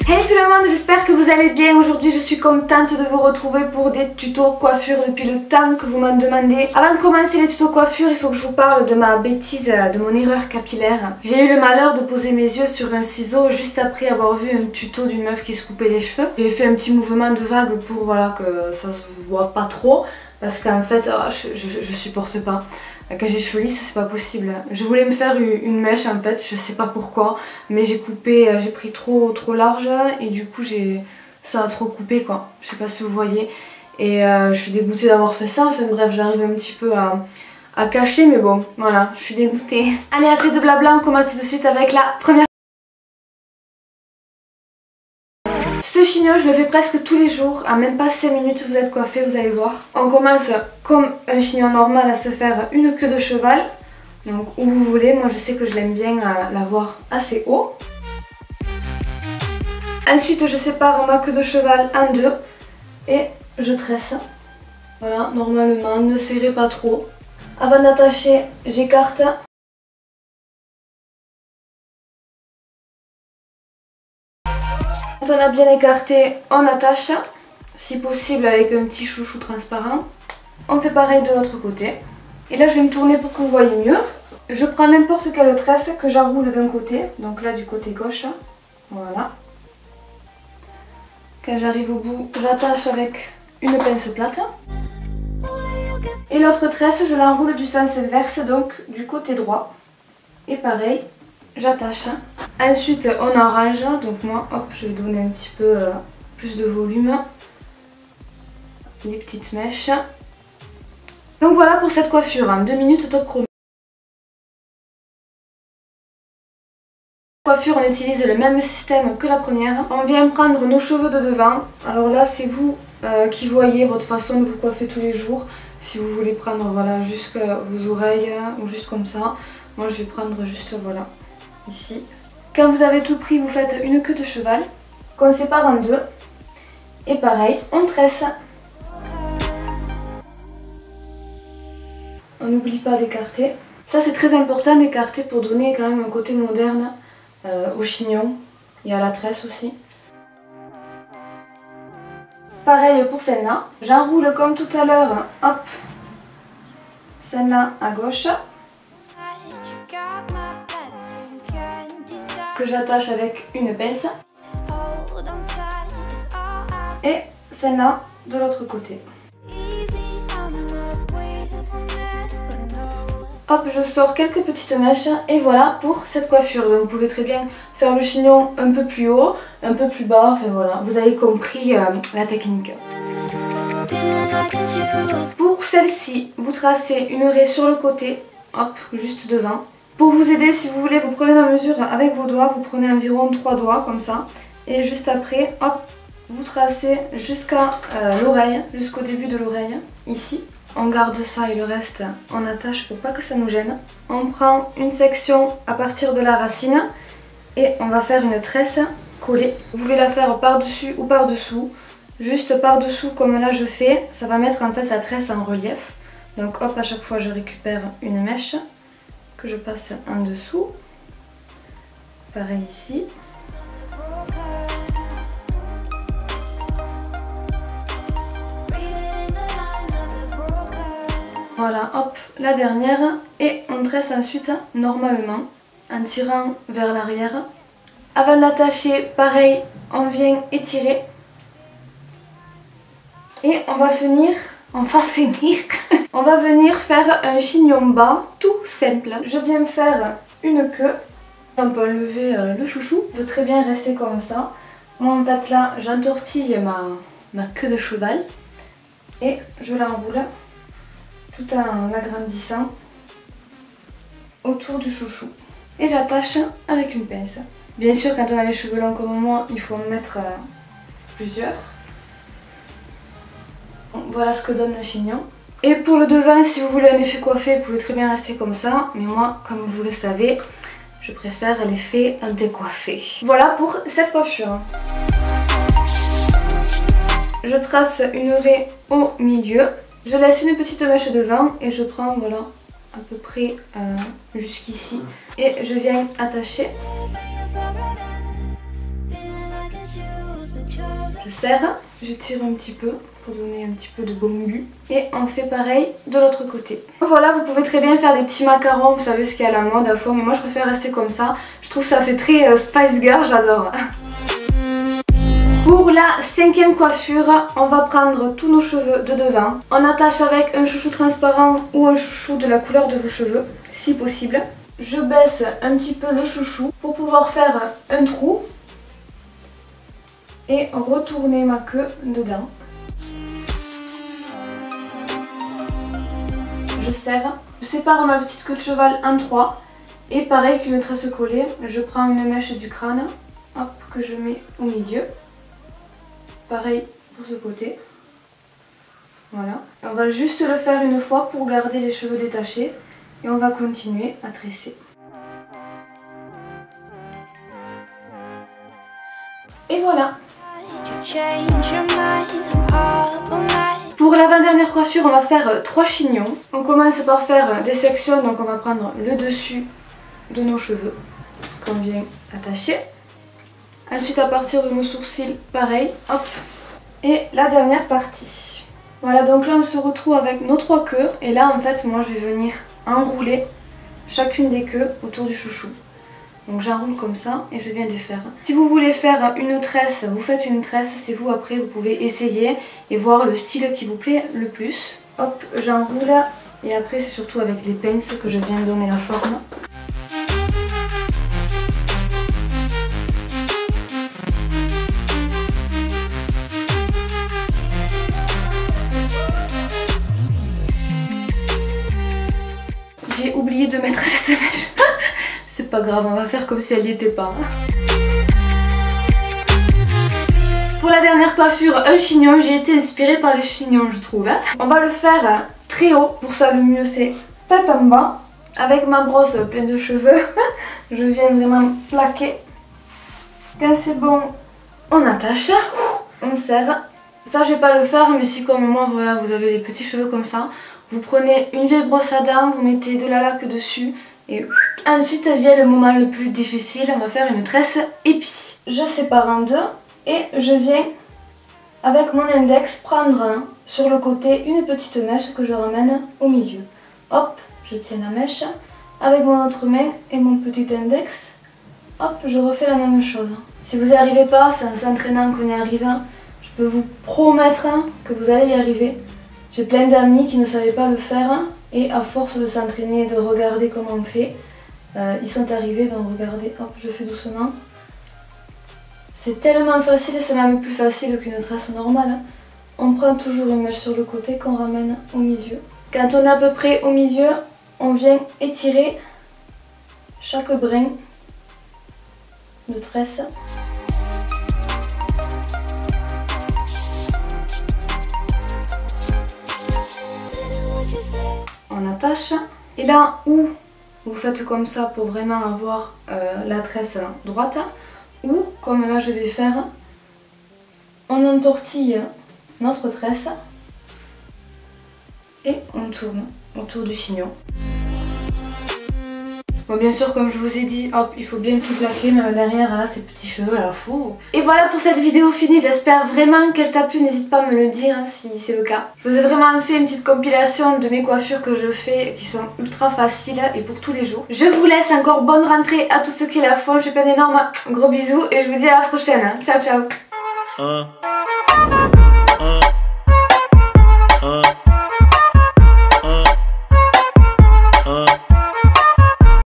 Hey tout le monde, j'espère que vous allez bien. Aujourd'hui je suis contente de vous retrouver pour des tutos coiffure depuis le temps que vous m'en demandez. Avant de commencer les tutos coiffure, il faut que je vous parle de ma bêtise, de mon erreur capillaire. J'ai eu le malheur de poser mes yeux sur un ciseau juste après avoir vu un tuto d'une meuf qui se coupait les cheveux. J'ai fait un petit mouvement de vague pour voilà, que ça se voit pas trop. Parce qu'en fait, je supporte pas. Quand j'ai les cheveux lisses, c'est pas possible. Je voulais me faire une mèche en fait, je sais pas pourquoi. Mais j'ai coupé, j'ai pris trop large et du coup ça a trop coupé quoi. Je sais pas si vous voyez. Et je suis dégoûtée d'avoir fait ça. Enfin bref, j'arrive un petit peu à cacher mais bon, voilà, je suis dégoûtée. Allez, assez de blabla, on commence tout de suite avec la première. Ce chignon, je le fais presque tous les jours, à même pas 5 minutes vous êtes coiffé, vous allez voir. On commence comme un chignon normal à se faire une queue de cheval, donc où vous voulez, moi je sais que je l'aime bien l'avoir assez haut. Ensuite je sépare ma queue de cheval en deux et je tresse. Voilà, normalement, ne serrez pas trop. Avant d'attacher, j'écarte. Quand on a bien écarté, on attache, si possible avec un petit chouchou transparent. On fait pareil de l'autre côté. Et là je vais me tourner pour que vous voyez mieux. Je prends n'importe quelle tresse que j'enroule d'un côté, donc là du côté gauche. Voilà. Quand j'arrive au bout, j'attache avec une pince plate. Et l'autre tresse, je l'enroule du sens inverse, donc du côté droit. Et pareil, j'attache. Ensuite on arrange, donc moi hop je vais donner un petit peu plus de volume. Les petites mèches. Donc voilà pour cette coiffure, en 2 minutes top chrono. Coiffure, on utilise le même système que la première. On vient prendre nos cheveux de devant. Alors là c'est vous qui voyez votre façon de vous coiffer tous les jours. Si vous voulez prendre voilà jusqu'à vos oreilles ou juste comme ça. Moi je vais prendre juste voilà ici. Quand vous avez tout pris, vous faites une queue de cheval qu'on sépare en deux. Et pareil, on tresse. On n'oublie pas d'écarter. Ça c'est très important d'écarter pour donner quand même un côté moderne au chignon et à la tresse aussi. Pareil pour celle-là. J'enroule comme tout à l'heure, hop, celle-là à gauche. Que j'attache avec une pince. Et celle-là de l'autre côté. Hop, je sors quelques petites mèches et voilà pour cette coiffure. Donc vous pouvez très bien faire le chignon un peu plus haut, un peu plus bas, enfin voilà, vous avez compris la technique. Pour celle-ci, vous tracez une raie sur le côté, hop, juste devant. Pour vous aider, si vous voulez, vous prenez la mesure avec vos doigts, vous prenez environ 3 doigts comme ça. Et juste après, hop, vous tracez jusqu'à l'oreille, jusqu'au début de l'oreille, ici. On garde ça et le reste, on attache pour pas que ça nous gêne. On prend une section à partir de la racine et on va faire une tresse collée. Vous pouvez la faire par-dessus ou par-dessous. Juste par-dessous comme là je fais, ça va mettre en fait la tresse en relief. Donc hop, à chaque fois je récupère une mèche que je passe en dessous. Pareil ici. Voilà, hop, la dernière. Et on tresse ensuite normalement en tirant vers l'arrière. Avant d'attacher, pareil, on vient étirer. Et on va venir faire un chignon bas tout simple. Je viens me faire une queue. On peut enlever le chouchou. Il peut très bien rester comme ça. Moi en fait là, j'entortille ma queue de cheval. Et je l'enroule tout en l'agrandissant autour du chouchou. Et j'attache avec une pince. Bien sûr, quand on a les cheveux longs comme moi, il faut en mettre plusieurs. Voilà ce que donne le chignon. Et pour le devant, si vous voulez un effet coiffé, vous pouvez très bien rester comme ça. Mais moi, comme vous le savez, je préfère l'effet décoiffé. Voilà pour cette coiffure. Je trace une raie au milieu. Je laisse une petite mèche devant et je prends voilà à peu près jusqu'ici. Et je viens attacher. Je serre, je tire un petit peu pour donner un petit peu de bon goût. Et on fait pareil de l'autre côté. Voilà, vous pouvez très bien faire des petits macarons, vous savez ce qu'il y a à la mode à fond, mais moi je préfère rester comme ça. Je trouve que ça fait très Spice Girl, j'adore. Pour la 5e coiffure, on va prendre tous nos cheveux de devant. On attache avec un chouchou transparent ou un chouchou de la couleur de vos cheveux, si possible. Je baisse un petit peu le chouchou pour pouvoir faire un trou et retourner ma queue dedans. Je serre, je sépare ma petite queue de cheval en 3 et pareil qu'une tresse collée, je prends une mèche du crâne, hop, que je mets au milieu. Pareil pour ce côté. Voilà. On va juste le faire une fois pour garder les cheveux détachés et on va continuer à tresser. Et voilà. Pour l'avant-dernière coiffure, on va faire 3 chignons. On commence par faire des sections, donc on va prendre le dessus de nos cheveux qu'on vient attacher. Ensuite à partir de nos sourcils, pareil, hop. Et la dernière partie. Voilà, donc là on se retrouve avec nos 3 queues. Et là en fait moi je vais venir enrouler chacune des queues autour du chouchou. Donc j'enroule comme ça et je viens défaire. Si vous voulez faire une tresse, vous faites une tresse, c'est vous après, vous pouvez essayer et voir le style qui vous plaît le plus. Hop, j'enroule et après c'est surtout avec les pinces que je viens donner la forme. J'ai oublié de mettre cette mèche. C'est pas grave, on va faire comme si elle n'y était pas. Pour la dernière coiffure, un chignon. J'ai été inspirée par les chignons, je trouve. On va le faire très haut. Pour ça, le mieux c'est tête en bas. Avec ma brosse pleine de cheveux, je viens vraiment plaquer. Quand c'est bon, on attache. On serre. Ça, je vais pas le faire, mais si comme moi, voilà, vous avez les petits cheveux comme ça, vous prenez une vieille brosse à dents, vous mettez de la laque dessus et ensuite vient le moment le plus difficile, on va faire une tresse épi. Je sépare en deux et je viens avec mon index prendre sur le côté une petite mèche que je ramène au milieu. Hop, je tiens la mèche avec mon autre main et mon petit index. Hop, je refais la même chose. Si vous n'y arrivez pas, c'est en s'entraînant qu'on y arrive. Je peux vous promettre que vous allez y arriver. J'ai plein d'amis qui ne savaient pas le faire et à force de s'entraîner et de regarder comment on fait, ils sont arrivés, donc regardez, hop, je fais doucement. C'est tellement facile, c'est même plus facile qu'une tresse normale. On prend toujours une mèche sur le côté qu'on ramène au milieu. Quand on est à peu près au milieu, on vient étirer chaque brin de tresse. On attache et là où vous faites comme ça pour vraiment avoir la tresse droite, ou comme là je vais faire, on entortille notre tresse et on tourne autour du chignon. Bon, bien sûr, comme je vous ai dit, hop, il faut bien tout plaquer, même derrière, là, ces petits cheveux, là, fou. Et voilà pour cette vidéo finie, j'espère vraiment qu'elle t'a plu, n'hésite pas à me le dire hein, si c'est le cas. Je vous ai vraiment fait une petite compilation de mes coiffures que je fais, qui sont ultra faciles et pour tous les jours. Je vous laisse encore bonne rentrée à tous ceux qui la font, je vous fais plein d'énormes gros bisous et je vous dis à la prochaine. Ciao, ciao.